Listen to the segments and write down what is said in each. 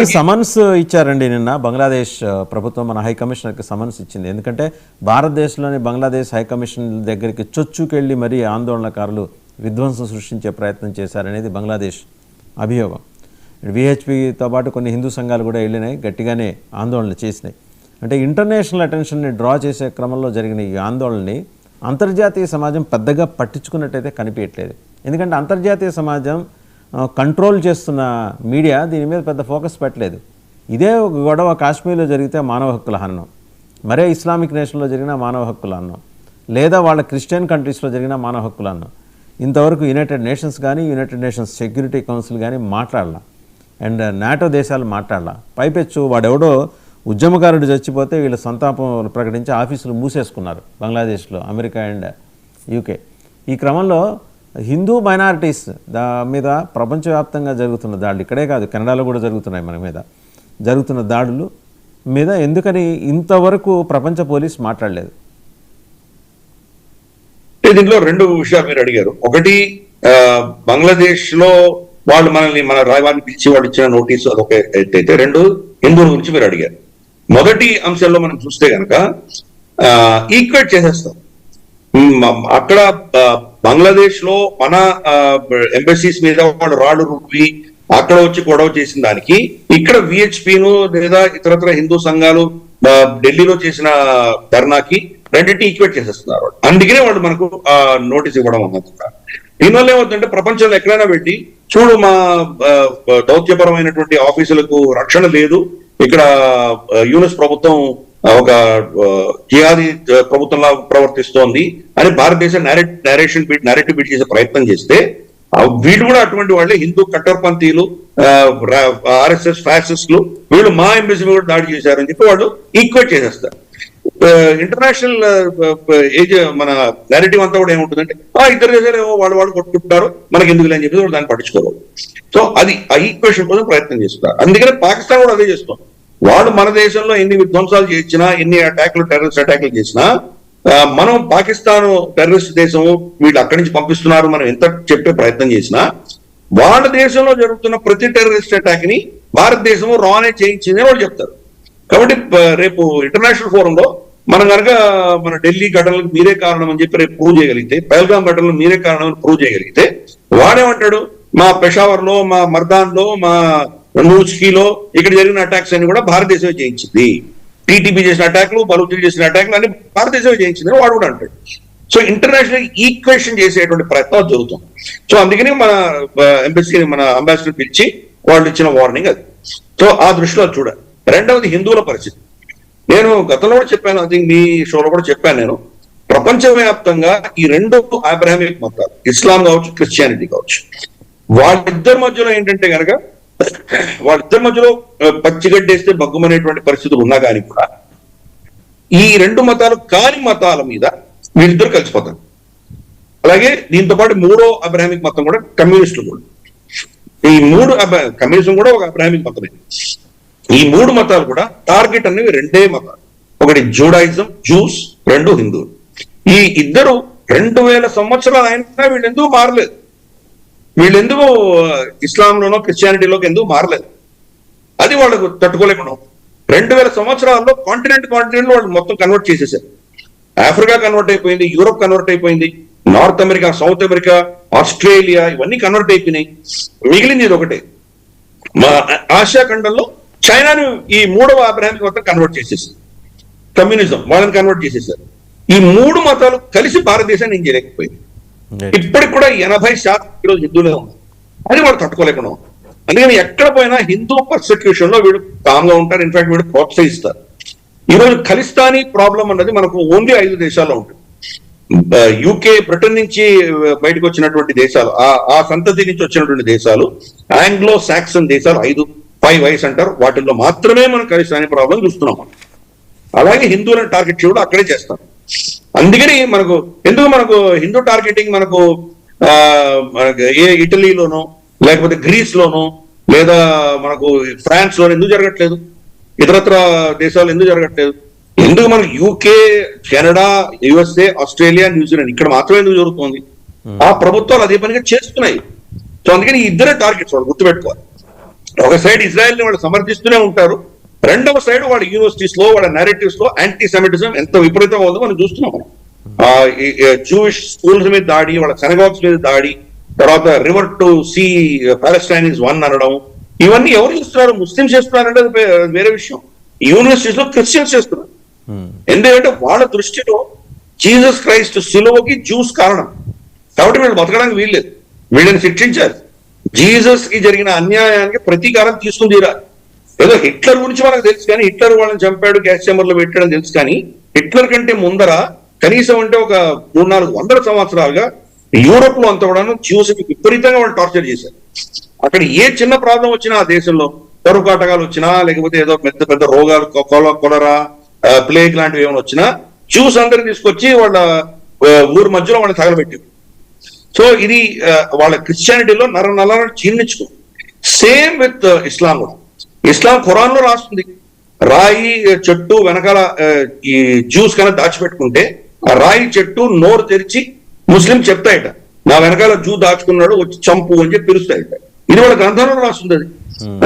Summons ఇచ్చారండి నిన్న బంగ్లాదేశ్ ప్రభుత్వం మన హై కమిషనర్కి సమన్స్ ఇచ్చింది. ఎందుకంటే భారతదేశంలోని బంగ్లాదేశ్ హై కమిషన్ దగ్గరికి చొచ్చుకెళ్ళి మరీ ఆందోళనకారులు విధ్వంసం సృష్టించే ప్రయత్నం చేశారనేది బంగ్లాదేశ్ అభియోగం. విహెచ్పితో పాటు కొన్ని హిందూ సంఘాలు కూడా వెళ్ళినాయి, గట్టిగానే ఆందోళన చేసినాయి. అంటే ఇంటర్నేషనల్ అటెన్షన్ని డ్రా చేసే క్రమంలో జరిగిన ఈ ఆందోళనని అంతర్జాతీయ సమాజం పెద్దగా పట్టించుకున్నట్టయితే కనిపించట్లేదు. ఎందుకంటే అంతర్జాతీయ సమాజం కంట్రోల్ చేస్తున్న మీడియా దీని మీద పెద్ద ఫోకస్ పెట్టలేదు. ఇదే ఒక గొడవ కాశ్మీర్లో జరిగితే మానవ హక్కుల హననం, మరే ఇస్లామిక్ నేషన్లో జరిగిన మానవ హక్కుల హననం, లేదా వాళ్ళ క్రిస్టియన్ కంట్రీస్లో జరిగిన మానవ హక్కుల హననం, ఇంతవరకు యునైటెడ్ నేషన్స్ కానీ యునైటెడ్ నేషన్స్ సెక్యూరిటీ కౌన్సిల్ కానీ మాట్లాడాల, అండ్ నాటో దేశాలు మాట్లాడాల. పైపెచ్చు వాడెవడో ఉద్యమకారుడు చచ్చిపోతే వీళ్ళు సంతాపం ప్రకటించి ఆఫీసులు మూసేసుకున్నారు బంగ్లాదేశ్లో, అమెరికా అండ్ యూకే. ఈ క్రమంలో హిందూ మైనారిటీస్ మీద ప్రపంచవ్యాప్తంగా జరుగుతున్న దాడులు, ఇక్కడే కాదు కెనడాలో కూడా జరుగుతున్నాయి, మన మీద జరుగుతున్న దాడులు మీద ఎందుకని ఇంతవరకు ప్రపంచ పోలీస్ మాట్లాడలేదు? దీంట్లో రెండు విషయాలు మీరు అడిగారు. ఒకటి, బంగ్లాదేశ్ లో వాళ్ళు మన రాయవారిని పిలిచి వాళ్ళు ఇచ్చిన నోటీసు అదొక ఎత్తైతే, రెండు హిందువుల గురించి మీరు అడిగారు. మొదటి అంశంలో మనం చూస్తే కనుక ఈక్వేట్ చేసేస్తాం. అక్కడ బంగ్లాదేశ్ లో మన ఎంబసీస్ మీద వాళ్ళు రాళ్ళు రువ్వి అక్కడ వచ్చి గొడవ చేసిన దానికి ఇక్కడ విహెచ్పిను లేదా ఇతరత్ర హిందూ సంఘాలు ఢిల్లీలో చేసిన ధర్నాకి రెండింటి ఈక్వేట్ చేసేస్తున్నారు. అందుకనే వాళ్ళు మనకు నోటీస్ ఇవ్వడం అన్నది. దీనివల్ల ఏమవుతుందంటే ప్రపంచంలో ఎక్కడైనా పెట్టి చూడు మా దౌత్యపరమైనటువంటి ఆఫీసులకు రక్షణ లేదు, ఇక్కడ యూనిస్ ప్రభుత్వం ఒక జిహాదీ ప్రభుత్వంలా ప్రవర్తిస్తోంది అని భారతదేశం నేరేటివ్ బిల్డ్ చేసే ప్రయత్నం చేస్తే వీళ్ళు కూడా అటువంటి వాళ్ళే, హిందూ కట్టర్పంథీలు, ఆర్ఎస్ఎస్ ఫ్యాసిస్టులు, వీళ్ళు మా ఎంబసీ కూడా దాడి చేశారని చెప్పి వాళ్ళు ఈక్వేట్ చేసేస్తారు. ఇంటర్నేషనల్ మన నేరేటివ్ అంతా కూడా ఏముంటుందంటే ఇద్దరు దేశాలు వాళ్ళు కొట్టుకుంటారు, మనకి ఎందుకు అని చెప్పి దాన్ని పట్టించుకోరు. సో అది ఆ ఈక్వేషన్ కోసం ప్రయత్నం చేస్తున్నారు. అందుకనే పాకిస్తాన్ కూడా అదే చేస్తుంది. వాళ్ళు మన దేశంలో ఎన్ని విధ్వంసాలు చేసినా, ఎన్ని టెర్రరిస్ట్ అటాక్లు చేసినా, మనం పాకిస్తాన్ టెర్రరిస్ట్ దేశం, వీళ్ళు అక్కడి నుంచి పంపిస్తున్నారు మనం ఎంత చెప్పే ప్రయత్నం చేసినా, వాళ్ళ దేశంలో జరుగుతున్న ప్రతి టెర్రరిస్ట్ అటాక్ ని భారతదేశం రానే చేయించింది వాళ్ళు చెప్తారు. కాబట్టి రేపు ఇంటర్నేషనల్ ఫోరంలో మనం కనుక మన ఢిల్లీ ఘటనలకు మీరే కారణం అని చెప్పి రేపు ప్రూవ్ చేయగలిగితే, పహల్గాం ఘటనలు మీరే కారణం అని ప్రూవ్ చేయగలిగితే, వాడేమంటాడు మా పెషావర్ లో, మా మర్దాన్ లో, మా నూచ్కీలో ఇక్కడ జరిగిన అటాక్స్ అన్ని కూడా భారతదేశమే చేయించింది, టీటీపీ చేసిన అటాక్లు, బలూచులు చేసిన అటాక్లు అన్ని భారతదేశమే చేయించింది వాడు కూడా అంటాడు. సో ఇంటర్నేషనల్ ఈక్వేషన్ చేసేటువంటి ప్రయత్నం జరుగుతుంది. సో అందుకని మన ఎంబసీ, మన అంబాసిడర్ పిలిచి వాళ్ళు ఇచ్చిన వార్నింగ్ అది. సో ఆ దృష్టిలో చూడాలి. రెండవది హిందువుల పరిస్థితి. నేను గతంలో కూడా చెప్పాను, అది మీ షోలో కూడా చెప్పాను, నేను ప్రపంచవ్యాప్తంగా ఈ రెండు అబ్రహామిక్ మతాలు, ఇస్లాం కావచ్చు క్రిస్టియానిటీ కావచ్చు, వాళ్ళిద్దరి మధ్యలో ఏంటంటే కనుక వాళ్ళిద్దరి మధ్యలో పచ్చిగడ్డేస్తే బగ్గుమనేటువంటి పరిస్థితులు ఉన్నా కానీ కూడా ఈ రెండు మతాలు కాని మతాల మీద వీళ్ళిద్దరు కలిసిపోతారు. అలాగే దీంతో పాటు మూడో అబ్రహామిక్ మతం కూడా కమ్యూనిస్టులు కూడా. ఈ మూడు కమ్యూనిజం కూడా ఒక అబ్రహామిక్ మతమే. ఈ మూడు మతాలు కూడా టార్గెట్ అనేవి రెండే మతాలు, ఒకటి జూడాయిజం, జూస్, రెండు హిందువులు. ఈ ఇద్దరు 2000 సంవత్సరాలు అయినా వీళ్ళు ఎందుకు మారలేదు, వీళ్ళెందుకు ఇస్లాంలోనో క్రిస్టియానిటీలోకి ఎందుకు మారలేదు, అది వాళ్ళకు తట్టుకోలేకుండా 2000 సంవత్సరాల్లో కాంటినెంట్ వాళ్ళు మొత్తం కన్వర్ట్ చేసేసారు. ఆఫ్రికా కన్వర్ట్ అయిపోయింది, యూరోప్ కన్వర్ట్ అయిపోయింది, north America, south America, Australia ఇవన్నీ కన్వర్ట్ అయిపోయినాయి. మిగిలింది ఇది ఒకటే. మా ఆసియా ఖండంలో చైనాను ఈ మూడవ అబ్రహామిక్ మతం కన్వర్ట్ చేసేసారు, కమ్యూనిజం వాళ్ళని కన్వర్ట్ చేసేసారు. ఈ మూడు మతాలు కలిసి భారతదేశాన్ని ఏం చేయలేకపోయింది. ఇప్పటికి కూడా 80% ఈరోజు హిందువులే ఉంది, అది వాళ్ళు తట్టుకోలేకుండా. అందుకని ఎక్కడ పోయినా హిందూ పర్సిక్యూషన్ లో వీడు కామ్గా ఉంటారు, ఇన్ఫాక్ట్ వీడు ప్రోత్సహిస్తారు. ఈరోజు ఖలిస్తానీ ప్రాబ్లం అన్నది మనకు ఓన్లీ 5 దేశాల్లో ఉంటుంది. యూకే, బ్రిటన్ నుంచి బయటకు వచ్చినటువంటి దేశాలు, ఆ సంతతి నుంచి వచ్చినటువంటి దేశాలు, ఆంగ్లో సాక్సన్ దేశాలు 5 వయసు అంటారు, వాటిల్లో మాత్రమే మనం ఖలిస్తానీ ప్రాబ్లం చూస్తున్నాం. అలాగే హిందువులను టార్గెట్ చేయడం అక్కడే చేస్తాం. అందుకని మనకు హిందూ టార్గెటింగ్ మనకు ఇటలీలోనో లేకపోతే గ్రీస్ లోనో లేదా మనకు ఫ్రాన్స్ లోనో ఎందుకు జరగట్లేదు, ఇతరత్ర దేశాలు ఎందుకు జరగట్లేదు? ఎందుకు మనకు UK, Canada, USA, Australia, New Zealand ఇక్కడ మాత్రమే ఎందుకు జరుగుతుంది? ఆ ప్రభుత్వాలు అదే పనిగా చేస్తున్నాయి. సో అందుకని ఇద్దరే టార్గెట్స్ వాళ్ళు గుర్తుపెట్టుకోవాలి. ఒక సైడ్ ఇజ్రాయెల్ ని వాళ్ళు సమర్థిస్తూనే ఉంటారు, రెండవ సైడ్ వాళ్ళ యూనివర్సిటీస్ లో వాళ్ళ నేరేటివ్స్ లో యాంటీ సెమిటిజం ఎంత విపరీతంగా ఉందో మనం చూస్తున్నాం. మనం జూయిష్ స్కూల్స్ మీద దాడి, వాళ్ళ సెనగాగ్స్ మీద దాడి, తర్వాత river to sea Palestine is one అనడం, ఇవన్నీ ఎవరు చేస్తున్నారు? ముస్లింస్ చేస్తున్నారంటే అది వేరే విషయం. యూనివర్సిటీస్ లో క్రిస్టియన్స్ చేస్తున్నారు. ఎందుకంటే వాళ్ళ దృష్టిలో జీసస్ క్రైస్ట్ సిలువకి జ్యూస్ కారణం కాబట్టి వీళ్ళు బతకడానికి వీల్లేదు, వీళ్ళని శిక్షించాలి. జీసస్ కి జరిగిన అన్యాయానికి ప్రతీకారం తీసుకుని తీరాలి. ఏదో హిట్లర్ గురించి మనకు తెలుసు కానీ, హిట్లర్ వాళ్ళని చంపాడు, గ్యాస్ ఛాంబర్ లో పెట్టాడని తెలుసు కానీ, హిట్లర్ కంటే ముందర కనీసం అంటే ఒక 300-400 సంవత్సరాలుగా యూరోప్ లో అంతా కూడా జ్యూస్ కి విపరీతంగా వాళ్ళు టార్చర్ చేశారు. అక్కడ ఏ చిన్న ప్రాబ్లం వచ్చినా ఆ దేశంలో, కరువు కాటకాలు వచ్చినా, లేకపోతే ఏదో పెద్ద పెద్ద రోగాలు, కొలరా, ప్లేగ్ లాంటివి ఏమైనా వచ్చినా జ్యూస్ అందరిని తీసుకొచ్చి వాళ్ళ ఊరు మధ్యలో వాళ్ళని తగలబెట్టి. సో ఇది వాళ్ళ క్రిస్టియానిటీలో నర జీర్ణించుకో. సేమ్ విత్ ఇస్లాం కూడా. ఇస్లాం ఖురాన్ లో రాస్తుంది, రాయి చెట్టు వెనకాల ఈ జ్యూస్ కన్నా దాచిపెట్టుకుంటే ఆ రాయి చెట్టు నోరు తెరిచి ముస్లిం చెప్తాయట, నా వెనకాల జూ దాచుకున్నాడు, వచ్చి చంపు అని చెప్పి పిలుస్తాయట. ఇది వాళ్ళ గ్రంథంలో రాస్తుంది. అది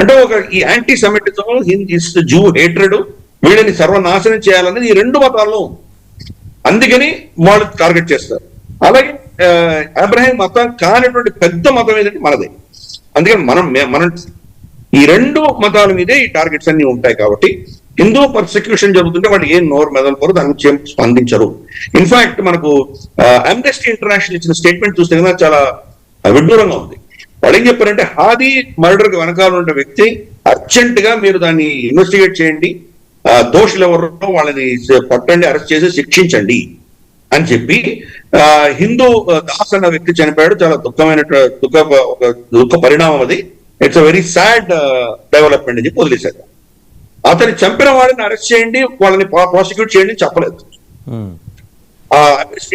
అంటే ఒక ఈ యాంటీ సెమిటిజం, జూ హేట్రెడ్, వీళ్ళని సర్వనాశనం చేయాలనేది ఈ రెండు మతాల్లో ఉంది. అందుకని వాళ్ళు టార్గెట్ చేస్తారు. అలాగే అబ్రహాం మతం కానిటువంటి పెద్ద మతం ఏదంటే మనదే. అందుకని మనం ఈ రెండు మతాల మీదే ఈ టార్గెట్స్ అన్ని ఉంటాయి. కాబట్టి హిందూ పర్సిక్యూషన్ జరుగుతుంటే వాళ్ళు ఏం నోరు మెదలుకోరు, దాని గురించి ఏం స్పందించరు. ఇన్ఫాక్ట్ మనకు అమ్నెస్టీ ఇంటర్నేషనల్ ఇచ్చిన స్టేట్మెంట్ చూస్తే కదా చాలా విడ్డూరంగా ఉంది. వాళ్ళు ఏం చెప్పారంటే, హాదీ మర్డర్ కి వెనకాల ఉన్న వ్యక్తి అర్జెంట్ గా మీరు దాన్ని ఇన్వెస్టిగేట్ చేయండి, దోషులు ఎవరో వాళ్ళని పట్టండి, అరెస్ట్ చేసి శిక్షించండి అని చెప్పి, హిందూ దాస్ అన్న వ్యక్తి చనిపోయాడు, చాలా దుఃఖ పరిణామం అది, it's a very sad development అని చెప్పి వదిలేశారు. అతని చంపిన వాడిని అరెస్ట్ చేయండి, వాళ్ళని ప్రాసిక్యూట్ చేయండి చెప్పలేదు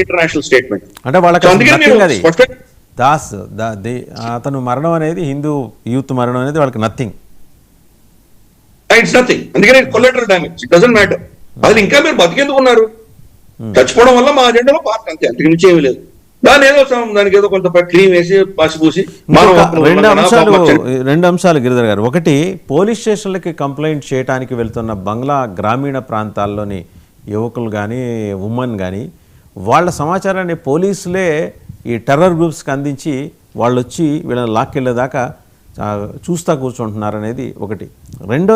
ఇంటర్నేషనల్ స్టేట్మెంట్. అంటే వాళ్ళకి దాస్ అతను మరణం అనేది, హిందూ యూత్ మరణం అనేది వాళ్ళకి నథింగ్, ఇట్స్ నథింగ్. అందుకని collateral damage, it doesn't matter. అది ఇంకా మీరు బతికేందుకు ఉన్నారు? చచ్చిపోవడం వల్ల మా అజెండాలో పార్ట్, అంతే, అంతకు మించి ఏమీ లేదు. దానికి ఏదో కొంత క్రీమ్ వేసి పసిపూసి. రెండు అంశాలు గిరిధర్ గారు. ఒకటి, పోలీస్ స్టేషన్లకి కంప్లైంట్ చేయడానికి వెళ్తున్న బంగ్లా గ్రామీణ ప్రాంతాల్లోని యువకులు కానీ ఉమెన్ కానీ వాళ్ళ సమాచారాన్ని పోలీసులే ఈ టెర్రర్ గ్రూప్స్కి అందించి వాళ్ళు వచ్చి వీళ్ళని లాక్కెళ్ళేదాకా చూస్తూ కూర్చుంటున్నారు అనేది ఒకటి. రెండో